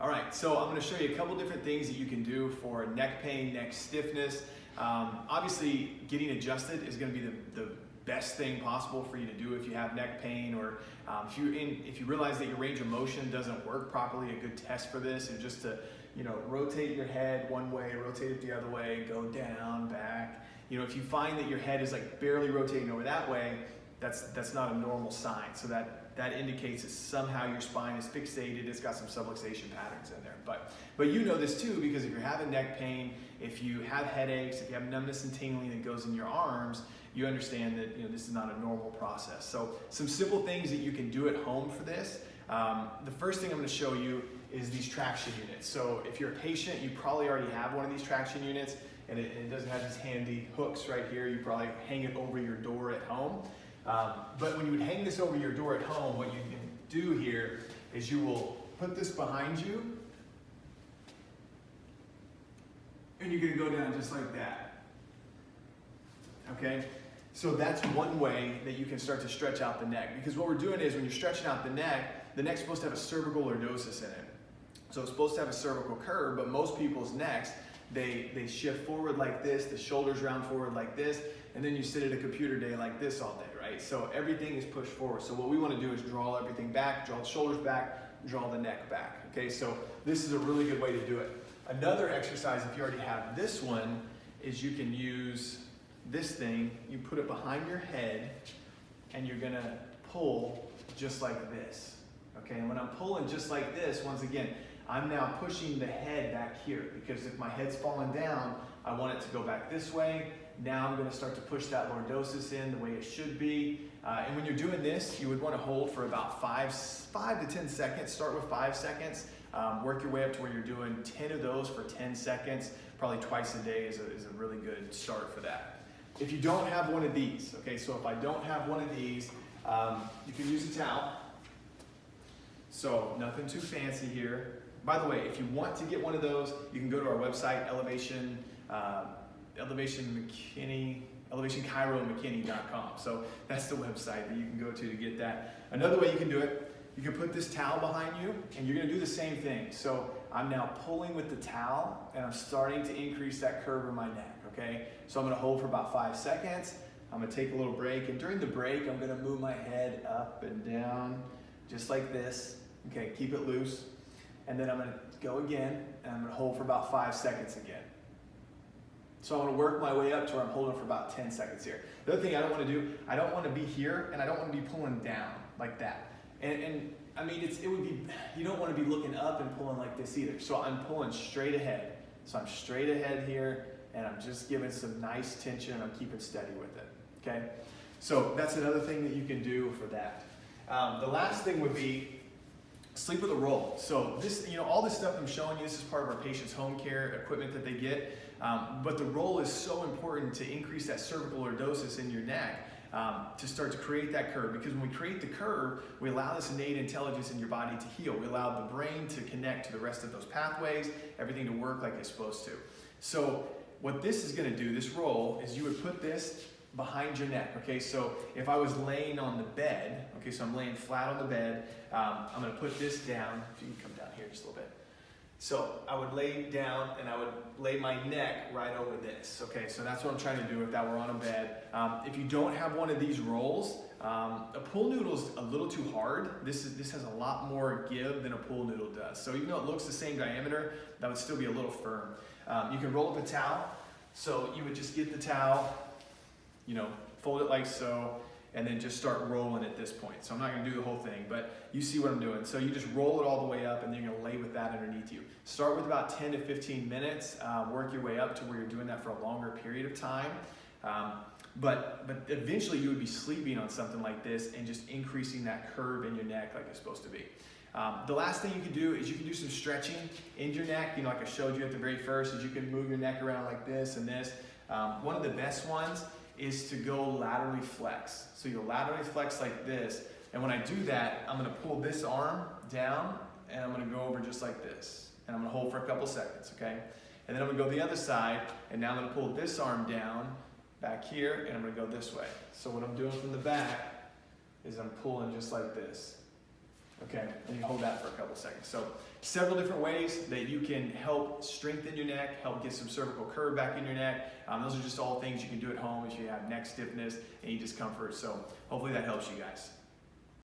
All right, so I'm gonna show you a couple different things that you can do for neck pain, neck stiffness. Obviously, getting adjusted is gonna be the best thing possible for you to do if you have neck pain, or if you realize that your range of motion doesn't work properly. A good test for this is just to rotate your head one way, rotate it the other way, go down, back. If you find that your head is like barely rotating over that way, that's not a normal sign. So that indicates that somehow your spine is fixated, it's got some subluxation patterns in there. But you know this too, because if you're having neck pain, if you have headaches, if you have numbness and tingling that goes in your arms, you understand that this is not a normal process. So some simple things that you can do at home for this. The first thing I'm going to show you is these traction units. So if you're a patient, you probably already have one of these traction units, and it doesn't have these handy hooks right here. You probably hang it over your door at home. But when you would hang this over your door at home, what you can do here is you will put this behind you, and you're going to go down just like that. Okay? So that's one way that you can start to stretch out the neck. Because what we're doing is when you're stretching out the neck's supposed to have a cervical lordosis in it. So it's supposed to have a cervical curve, but most people's necks, they shift forward like this, the shoulders round forward like this, and then you sit at a computer day like this all day, right? So everything is pushed forward. So what we want to do is draw everything back, draw the shoulders back, draw the neck back, okay? So this is a really good way to do it. Another exercise, if you already have this one, is you can use this thing, you put it behind your head, and you're gonna pull just like this, okay? And when I'm pulling just like this, once again, I'm now pushing the head back here, because if my head's falling down, I want it to go back this way. Now I'm gonna start to push that lordosis in the way it should be. And when you're doing this, you would wanna hold for about 5 to 10 seconds. Start with 5 seconds. Work your way up to where you're doing 10 of those for 10 seconds. Probably twice a day is a really good start for that. If you don't have one of these, okay, so if I don't have one of these, you can use a towel. So nothing too fancy here. By the way, if you want to get one of those, you can go to our website, elevationchiromckinney.com. So that's the website that you can go to get that. Another way you can do it, you can put this towel behind you, and you're gonna do the same thing. So I'm now pulling with the towel, and I'm starting to increase that curve in my neck, okay? So I'm gonna hold for about 5 seconds. I'm gonna take a little break, and during the break, I'm gonna move my head up and down, just like this. Okay, keep it loose. And then I'm gonna go again, and I'm gonna hold for about 5 seconds again. So I'm gonna work my way up to where I'm holding for about 10 seconds here. The other thing I don't wanna do, I don't wanna be here, and I don't wanna be pulling down like that. And I mean, you don't wanna be looking up and pulling like this either. So I'm pulling straight ahead. So I'm straight ahead here, and I'm just giving some nice tension, and I'm keeping steady with it, okay? So that's another thing that you can do for that. The last thing would be sleep with a roll. So this, all this stuff I'm showing you, this is part of our patient's home care equipment that they get. But the roll is so important to increase that cervical lordosis in your neck, to start to create that curve. Because when we create the curve, we allow this innate intelligence in your body to heal. We allow the brain to connect to the rest of those pathways, everything to work like it's supposed to. So what this is gonna do, this roll, is you would put this behind your neck, okay? So if I was laying on the bed, okay, so I'm laying flat on the bed, I'm gonna put this down. If you can come down here just a little bit. So I would lay down, and I would lay my neck right over this, okay? So that's what I'm trying to do if that were on a bed. If you don't have one of these rolls, a pool noodle is a little too hard. This has a lot more give than a pool noodle does. So even though it looks the same diameter, that would still be a little firm. You can roll up a towel. So you would just get the towel, fold it like so, and then just start rolling at this point. So I'm not gonna do the whole thing, but you see what I'm doing. So you just roll it all the way up, and then you're gonna lay with that underneath you. Start with about 10 to 15 minutes, work your way up to where you're doing that for a longer period of time. But eventually you would be sleeping on something like this and just increasing that curve in your neck like it's supposed to be. The last thing you can do is you can do some stretching in your neck. Like I showed you at the very first, is you can move your neck around like this and this. One of the best ones is to go laterally flex. So you'll laterally flex like this, and when I do that, I'm gonna pull this arm down, and I'm gonna go over just like this, and I'm gonna hold for a couple seconds, okay? And then I'm gonna go the other side, and now I'm gonna pull this arm down back here, and I'm gonna go this way. So what I'm doing from the back is I'm pulling just like this, okay? And you hold that for a couple seconds. So several different ways that you can help strengthen your neck, help get some cervical curve back in your neck. Those are just all things you can do at home if you have neck stiffness, any discomfort. So hopefully that helps you guys.